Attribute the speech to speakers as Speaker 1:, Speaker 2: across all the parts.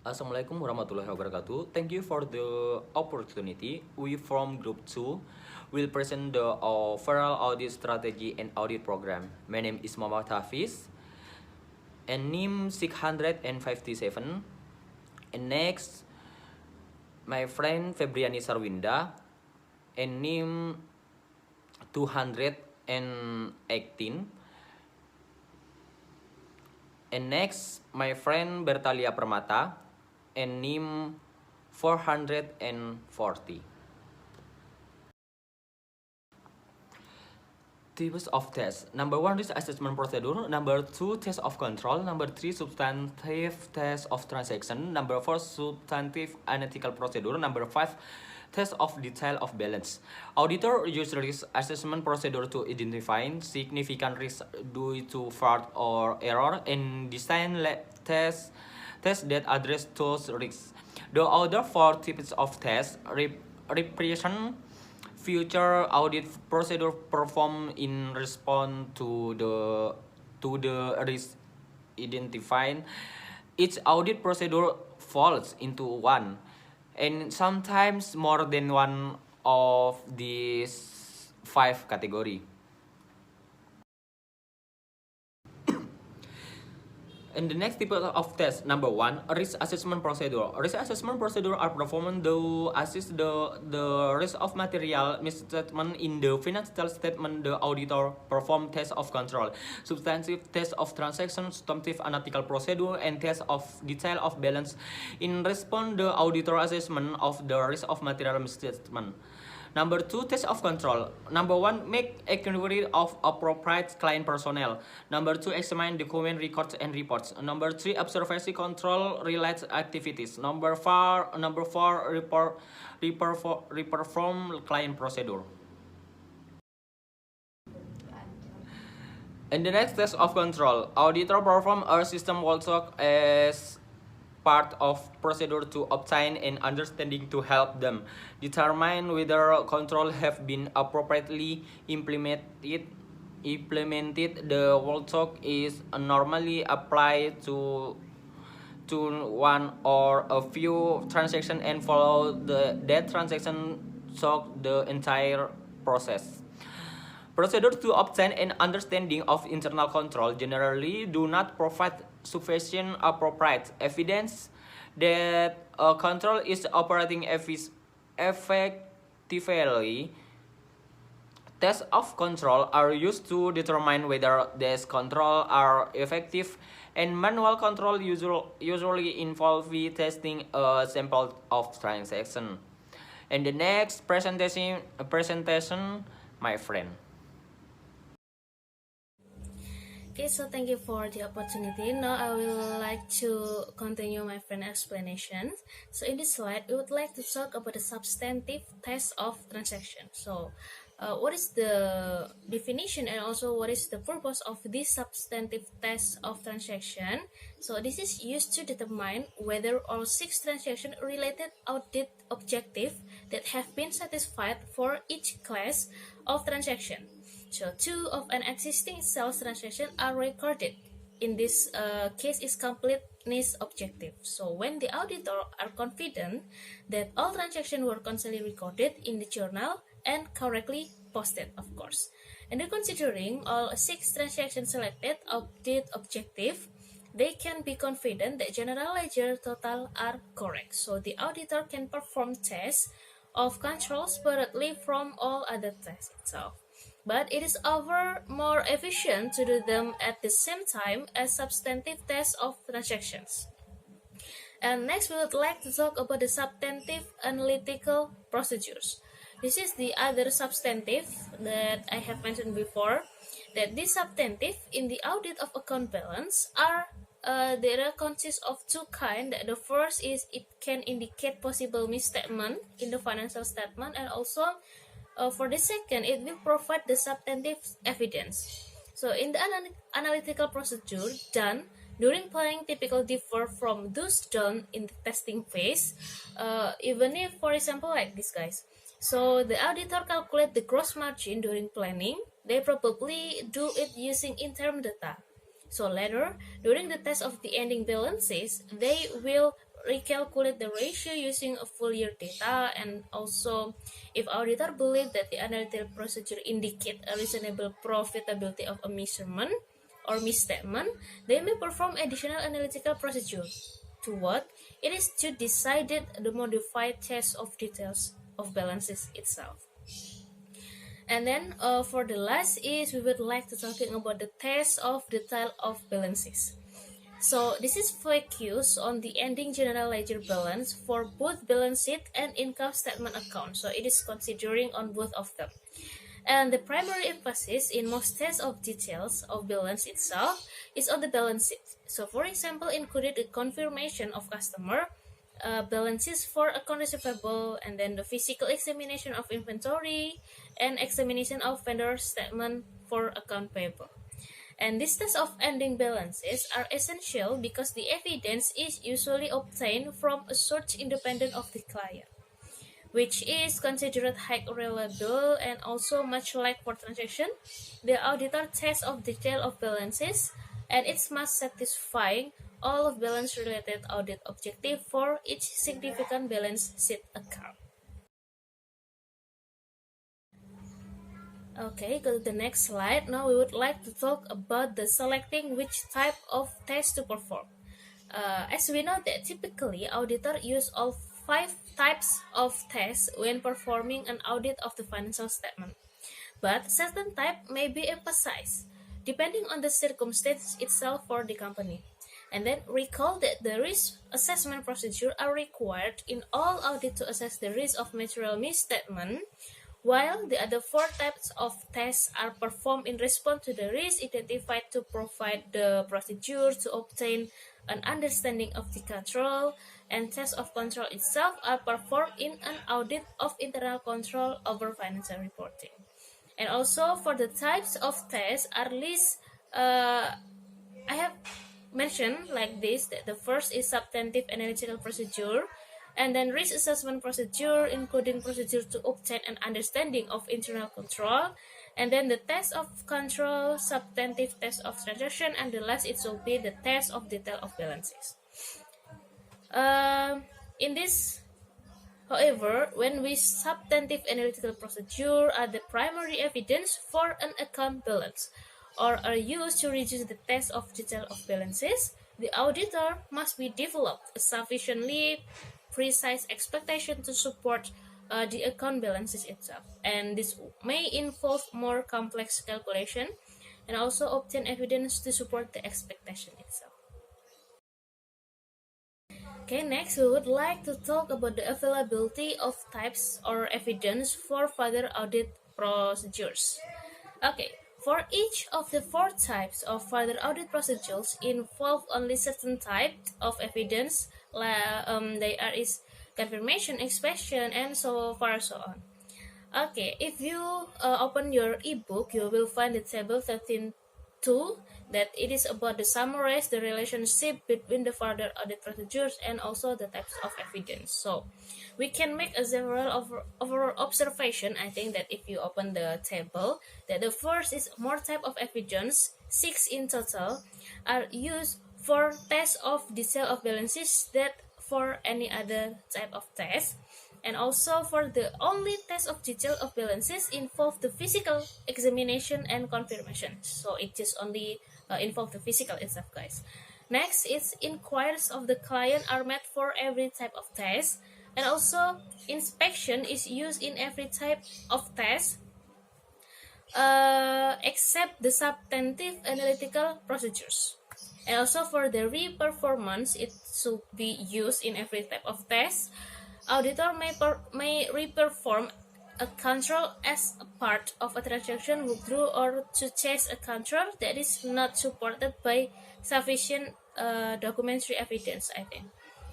Speaker 1: Assalamualaikum warahmatullahi wabarakatuh. Thank you for the opportunity. We from Group 2 will present the overall audit strategy and audit program. My name is Muhammad Hafiz and NIM 657. And next, my friend Febriani Sarwinda and NIM 218. And next, my friend Bertalia Permata and NIM 440. Types of tests. Number 1, risk assessment procedure. Number 2, test of control. Number 3, substantive test of transaction. Number 4, substantive analytical procedure. Number 5, test of detail of balance. Auditor use risk assessment procedure to identify significant risk due to fraud or error and design tests that address those risks. The other 4 types of tests represent future audit procedure performed in response to the risk identified. Each audit procedure falls into one and sometimes more than one of these 5 categories. And the next type of test, number 1, risk assessment procedure. Risk assessment procedure are performed to assess the risk of material misstatement in the financial statement. The auditor perform test of control, substantive test of transaction, substantive analytical procedure, and test of detail of balance. In response, the auditor assessment of the risk of material misstatement. Number 2, test of control. Number 1, make inquiry of appropriate client personnel. Number 2, examine document records and reports. Number 3, observation control related activities. Number 4, reperform client procedure. And the next test of control, auditor perform a system walkthrough as part of procedure to obtain an understanding to help them determine whether control have been appropriately implemented. The walkthrough is normally applied to one or a few transactions and follow that transaction through the entire process. Procedures to obtain an understanding of internal control generally do not provide sufficient appropriate evidence that a control is operating effectively. Tests of control are used to determine whether these controls are effective, and manual control usually involve testing a sample of transactions. And the next presentation, my friend.
Speaker 2: Okay, so thank you for the opportunity. Now I will like to continue my friend explanation. So in this slide, we would like to talk about the substantive test of transaction. So what is the definition and also what is the purpose of this substantive test of transaction? So this is used to determine whether all 6 transaction related audit objective that have been satisfied for each class of transaction. So 2 of an existing sales transaction are recorded. In this case is completeness objective. So when the auditor are confident that all transactions were constantly recorded in the journal and correctly posted, of course. And considering all 6 transactions selected audit objective, they can be confident that general ledger total are correct. So the auditor can perform tests of control separately from all other tests itself. But it is more efficient to do them at the same time as substantive tests of transactions. And next, we would like to talk about the substantive analytical procedures. This is the other substantive that I have mentioned before. That this substantive in the audit of account balance are there consist of 2 kinds. The first is it can indicate possible misstatement in the financial statement, and also for the second, it will provide the substantive evidence. So in the analytical procedure done during planning typically differ from those done in the testing phase, even if, for example, like this, guys. So the auditor calculate the gross margin during planning. They probably do it using interim data. So later, during the test of the ending balances, they will recalculate the ratio using a full year data, and also if auditor believe that the analytical procedure indicate a reasonable profitability of a measurement or misstatement, they may perform additional analytical procedure. To what? It is to decide the modified test of details of balances itself. And then for the last is we would like to talking about the test of detail of balances. So this is focused on the ending general ledger balance for both balance sheet and income statement account. So it is considering on both of them. And the primary emphasis in most tests of details of balance itself is on the balance sheet. So for example, included the confirmation of customer balances for account receivable, and then the physical examination of inventory and examination of vendor statement for account payable. And these tests of ending balances are essential because the evidence is usually obtained from a source independent of the client, which is considered high reliable. And also much like for transaction, the auditor test of detail of balances, and it must satisfy all of balance related audit objective for each significant balance sheet account. Okay, go to the next slide. Now we would like to talk about the selecting which type of test to perform. As we know that typically auditor use all 5 types of tests when performing an audit of the financial statement, but certain type may be emphasized depending on the circumstance itself for the company. And then recall that the risk assessment procedure are required in all audit to assess the risk of material misstatement, while the other 4 types of tests are performed in response to the risk identified to provide the procedure to obtain an understanding of the control, and tests of control itself are performed in an audit of internal control over financial reporting. And also for the types of tests are list, I have mentioned like this, that the first is substantive analytical procedure, and then risk assessment procedure including procedure to obtain an understanding of internal control, and then the test of control, substantive test of transaction, and the last it will be the test of detail of balances. In this, however, when we substantive analytical procedure are the primary evidence for an account balance, or are used to reduce the test of detail of balances, the auditor must be developed a sufficiently precise expectation to support the account balances itself. And this may involve more complex calculation and also obtain evidence to support the expectation itself. Okay, next we would like to talk about the availability of types or evidence for further audit procedures. Okay, for each of the 4 types of further audit procedures involve only certain type of evidence. There is confirmation, inspection, and so far so on. Okay, if you open your ebook, you will find the table 13.2 that it is about the summarize the relationship between the further audit procedures and also the types of evidence. So we can make a several overall observation. I think that if you open the table, that the first is more type of evidence, 6 in total, are used for test of detail of balances that for any other type of test. And also for the only test of detail of balances involve the physical examination and confirmation. So it just only involve the physical itself, guys. Next is inquiries of the client are made for every type of test, and also inspection is used in every type of test except the substantive analytical procedures. And also for the re-performance, it should be used in every type of test. Auditor may re-perform a control as a part of a transaction withdrew or to chase a control that is not supported by sufficient documentary evidence, I think.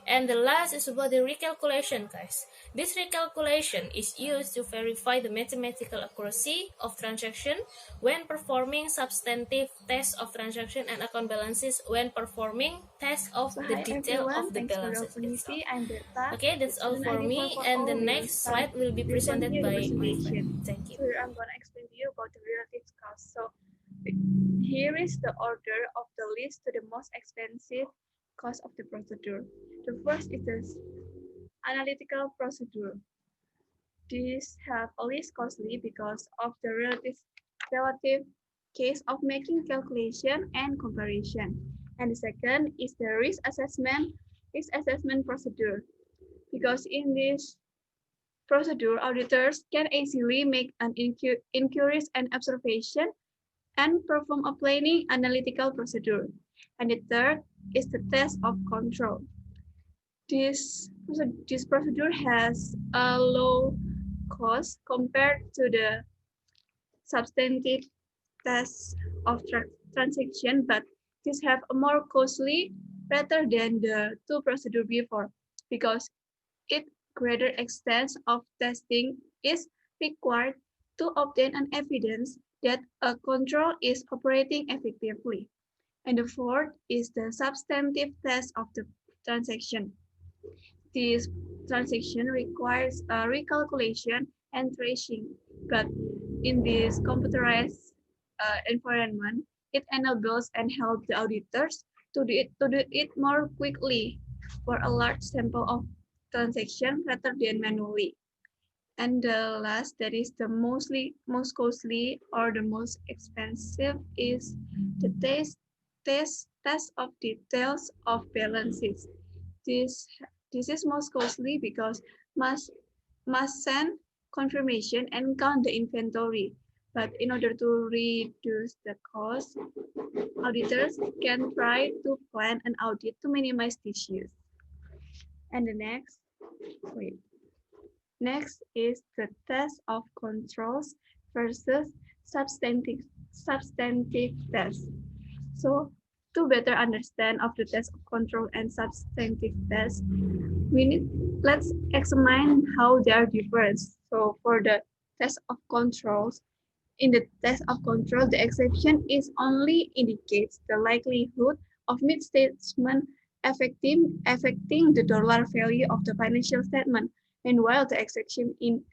Speaker 2: And the last is about the recalculation, guys. This recalculation is used to verify the mathematical accuracy of transaction when performing substantive tests of transaction and account balances when performing tests of
Speaker 3: So
Speaker 2: the
Speaker 3: hi
Speaker 2: detail
Speaker 3: everyone,
Speaker 2: of the
Speaker 3: thanks for the
Speaker 2: balances
Speaker 3: opportunity.
Speaker 2: itself.
Speaker 3: I'm Berta.
Speaker 2: Okay, that's all
Speaker 3: Student
Speaker 2: for
Speaker 3: ID
Speaker 2: me,
Speaker 3: 440.
Speaker 2: and the
Speaker 3: We will
Speaker 2: next
Speaker 3: start
Speaker 2: slide will be
Speaker 3: with
Speaker 2: presented
Speaker 3: one-year
Speaker 2: by my
Speaker 3: presentation.
Speaker 2: friend. Thank you.
Speaker 3: So here I'm going to explain to you about the relative cost. So here is the order of the list to the most expensive cost of the procedure. The first is the analytical procedure. These have always costly because of the relative case of making calculation and comparison. And the second is the risk assessment procedure. Because in this procedure, auditors can easily make an inquiries and observation and perform a planning analytical procedure. And the third is the test of control. This procedure has a low cost compared to the substantive test of transaction, but these have a more costly rather than the two procedures before, because it greater extent of testing is required to obtain an evidence that a control is operating effectively. And the fourth is the substantive test of the transaction. This transaction requires a recalculation and tracing, but in this computerized environment, it enables and helps the auditors to do it more quickly for a large sample of transactions rather than manually. And the last, that is the most costly or the most expensive, is the test of details of balances. This this is most costly because must send confirmation and count the inventory. But in order to reduce the cost, auditors can try to plan an audit to minimize these issues. And the next is the test of controls versus substantive tests. So to better understand of the test of control and substantive tests, let's examine how they are different. So for the test of controls, in the test of control, the exception is only indicates the likelihood of misstatement affecting the dollar value of the financial statement. Meanwhile, the exception in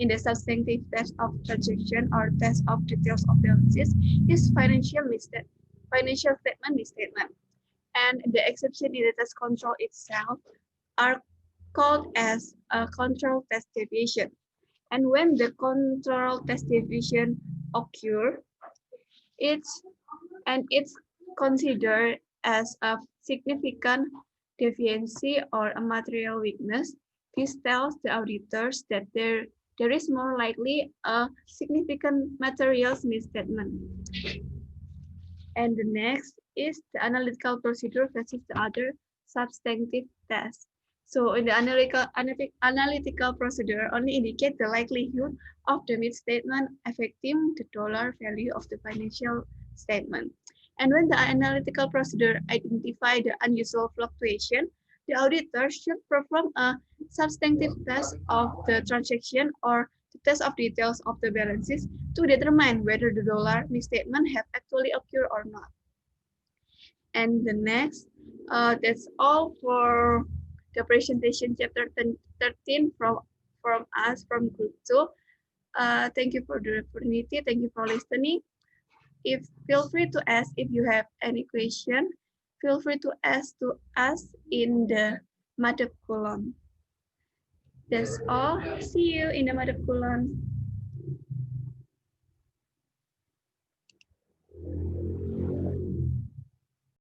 Speaker 3: the substantive test of transaction or test of details of balances is financial statement misstatement. And the exception in the test control itself are called as a control test deviation. And when the control test deviation occur, it's considered as a significant deviancy or a material weakness. This tells the auditors that there is more likely a significant materials misstatement. And the next is the analytical procedure versus the other substantive test. So in the analytical procedure only indicate the likelihood of the misstatement affecting the dollar value of the financial statement. And when the analytical procedure identify the unusual fluctuation, the auditor should perform a substantive test of the transaction or the test of details of the balances to determine whether the dollar misstatement have actually occurred or not. And the next, that's all for the presentation chapter 13 from us from group 2. Thank you for the opportunity. Thank you for listening. Feel free to ask if you have any question. Feel free to ask to us in the Madep column. That's all. See you in the Madep column.